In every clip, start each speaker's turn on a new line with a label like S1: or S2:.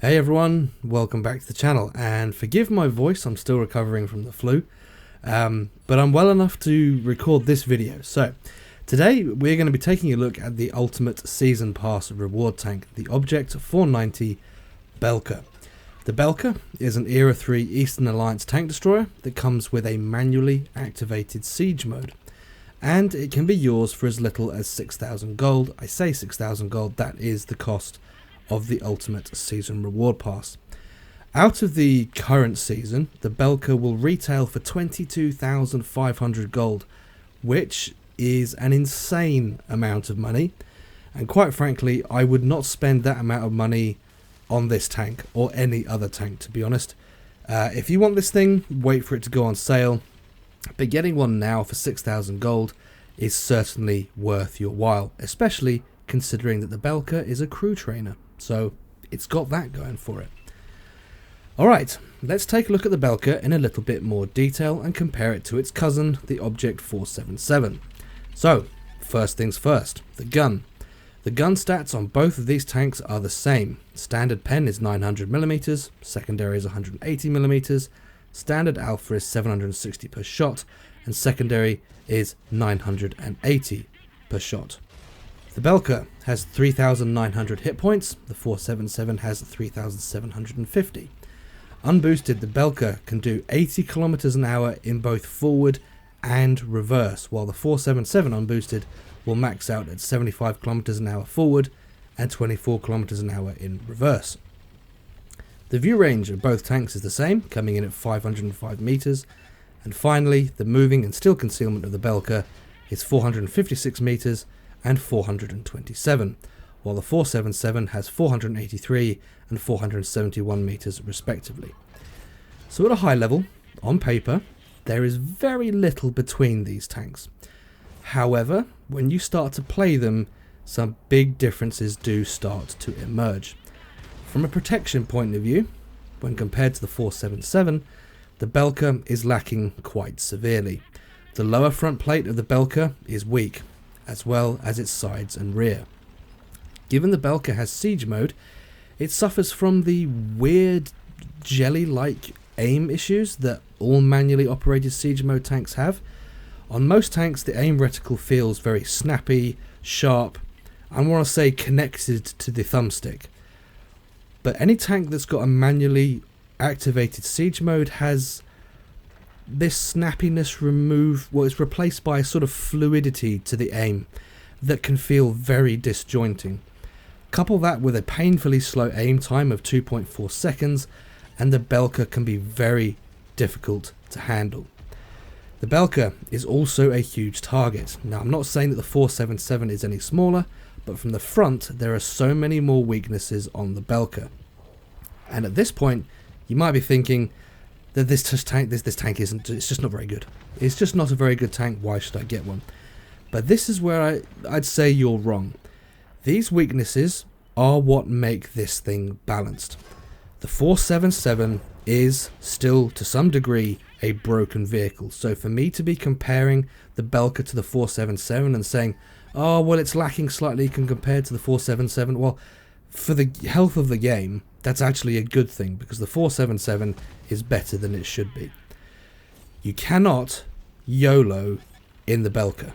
S1: Hey everyone, welcome back to the channel, and forgive my voice, I'm still recovering from the flu, but I'm well enough to record this video. So, today we're going to be taking a look at the Ultimate Season Pass reward tank, the Object 490 Belka. The Belka is an Era 3 Eastern Alliance tank destroyer that comes with a manually activated siege mode, and it can be yours for as little as 6,000 gold. I say 6,000 gold, that is the cost of the Ultimate Season Reward Pass. Out of the current season, the Belka will retail for 22,500 gold, which is an insane amount of money, and quite frankly I would not spend that amount of money on this tank or any other tank, to be honest. If you want this thing, wait for it to go on sale, but getting one now for 6,000 gold is certainly worth your while, especially considering that the Belka is a crew trainer. So it's got that going for it. Alright, let's take a look at the Belka in a little bit more detail and compare it to its cousin, the Object 477. So, first things first, the gun. The gun stats on both of these tanks are the same. Standard pen is 900mm, secondary is 180mm, standard alpha is 760 per shot, and secondary is 980 per shot. The Belka has 3,900 hit points, the 477 has 3,750. Unboosted, the Belka can do 80 km an hour in both forward and reverse, while the 477 unboosted will max out at 75 km an hour forward and 24 km an hour in reverse. The view range of both tanks is the same, coming in at 505 meters, and finally the moving and still concealment of the Belka is 456 meters and 427, while the 477 has 483 and 471 meters respectively. So at a high level, on paper, there is very little between these tanks. However, when you start to play them, some big differences do start to emerge. From a protection point of view, when compared to the 477, the Belka is lacking quite severely. The lower front plate of the Belka is weak, as well as its sides and rear. Given the Belka has siege mode, it suffers from the weird jelly-like aim issues that all manually operated siege mode tanks have. On most tanks, the aim reticle feels very snappy, sharp, and I want to say connected to the thumbstick. But any tank that's got a manually activated siege mode has this snappiness removed, well, it's replaced by a sort of fluidity to the aim that can feel very disjointing. Couple that with a painfully slow aim time of 2.4 seconds and the Belka can be very difficult to handle. The Belka is also a huge target. Now, I'm not saying that the 477 is any smaller, but from the front there are so many more weaknesses on the Belka. And at this point you might be thinking that this tank isn't, it's just not very good. It's just not a very good tank, why should I get one? But this is where I'd say you're wrong. These weaknesses are what make this thing balanced. The 477 is still, to some degree, a broken vehicle. So for me to be comparing the Belka to the 477 and saying, oh, well, it's lacking slightly compared to the 477, well, for the health of the game, that's actually a good thing, because the 477 is better than it should be. You cannot YOLO in the Belka.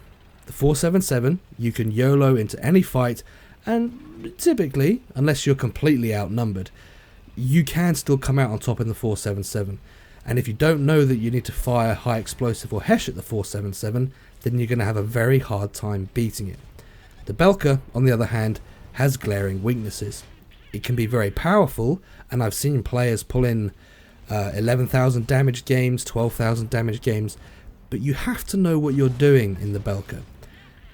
S1: The 477, you can YOLO into any fight, and typically, unless you're completely outnumbered, you can still come out on top in the 477. And if you don't know that you need to fire high explosive or HESH at the 477, then you're going to have a very hard time beating it. The Belka, on the other hand, has glaring weaknesses. It can be very powerful, and I've seen players pull in 11,000 damage games, 12,000 damage games, but you have to know what you're doing in the Belka.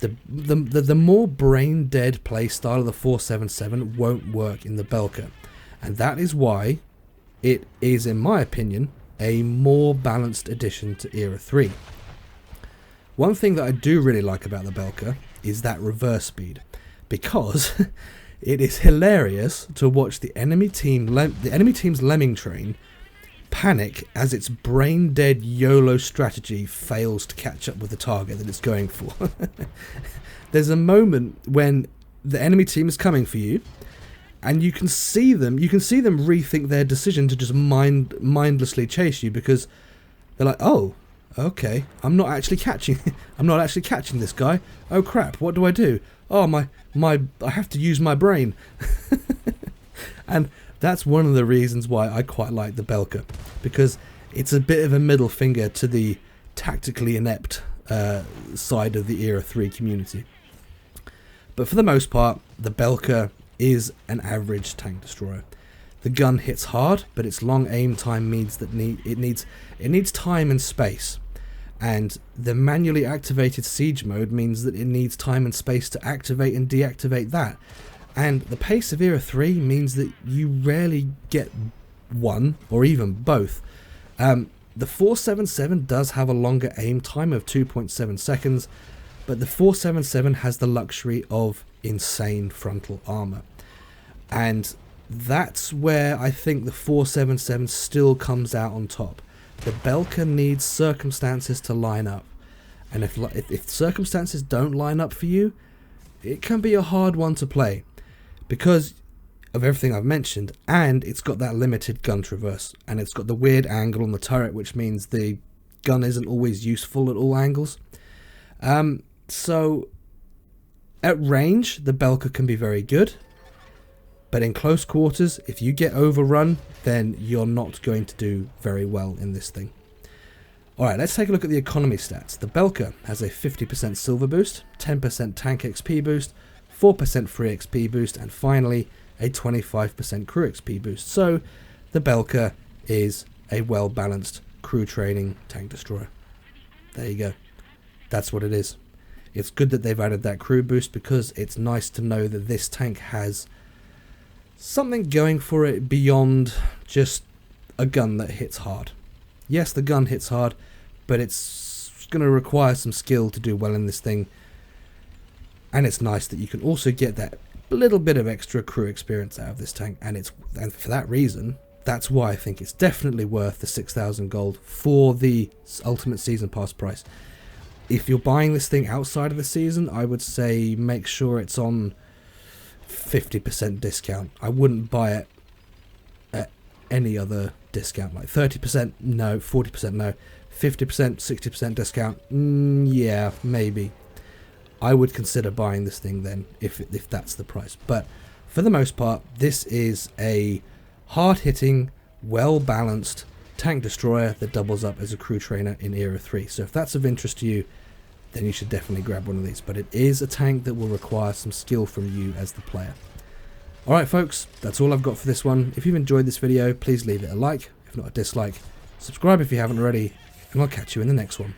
S1: The more brain dead play style of the 477 won't work in the Belka, and that is why it is, in my opinion, a more balanced addition to Era 3. One thing that I do really like about the Belka is that reverse speed, because it is hilarious to watch the enemy team's lemming train panic as its brain dead YOLO strategy fails to catch up with the target that it's going for. There's a moment when the enemy team is coming for you And you can see them rethink their decision to just mindlessly chase you, because they're like, oh, okay, I'm not actually catching this guy. Oh crap, what do I do? Oh, I have to use my brain. And that's one of the reasons why I quite like the Belka, because it's a bit of a middle finger to the tactically inept side of the Era 3 community. But for the most part, the Belka is an average tank destroyer. The gun hits hard, but its long aim time means that it needs time and space. And the manually activated siege mode means that it needs time and space to activate and deactivate that. And the pace of Era 3 means that you rarely get one, or even both. The 477 does have a longer aim time of 2.7 seconds, but the 477 has the luxury of insane frontal armor. And that's where I think the 477 still comes out on top. The Belka needs circumstances to line up. And if circumstances don't line up for you, it can be a hard one to play, because of everything I've mentioned, and it's got that limited gun traverse, and it's got the weird angle on the turret, which means the gun isn't always useful at all angles. So at range, the Belka can be very good, but in close quarters, if you get overrun, then you're not going to do very well in this thing. Alright, let's take a look at the economy stats. The Belka has a 50% silver boost, 10% tank XP boost, 4% free XP boost, and finally a 25% crew XP boost. So the Belka is a well-balanced crew training tank destroyer. There you go. That's what it is. It's good that they've added that crew boost, because it's nice to know that this tank has something going for it beyond just a gun that hits hard. Yes, the gun hits hard, but it's going to require some skill to do well in this thing. And it's nice that you can also get that little bit of extra crew experience out of this tank, and for that reason, that's why I think it's definitely worth the 6,000 gold for the Ultimate Season Pass price. If you're buying this thing outside of the season, I would say make sure it's on 50% discount. I wouldn't buy it at any other discount, like 30% no, 40% no, 50%, 60% discount, yeah, maybe. I would consider buying this thing then, if that's the price. But for the most part, this is a hard-hitting, well-balanced tank destroyer that doubles up as a crew trainer in Era 3. So if that's of interest to you, then you should definitely grab one of these. But it is a tank that will require some skill from you as the player. Alright folks, that's all I've got for this one. If you've enjoyed this video, please leave it a like, if not a dislike. Subscribe if you haven't already, and I'll catch you in the next one.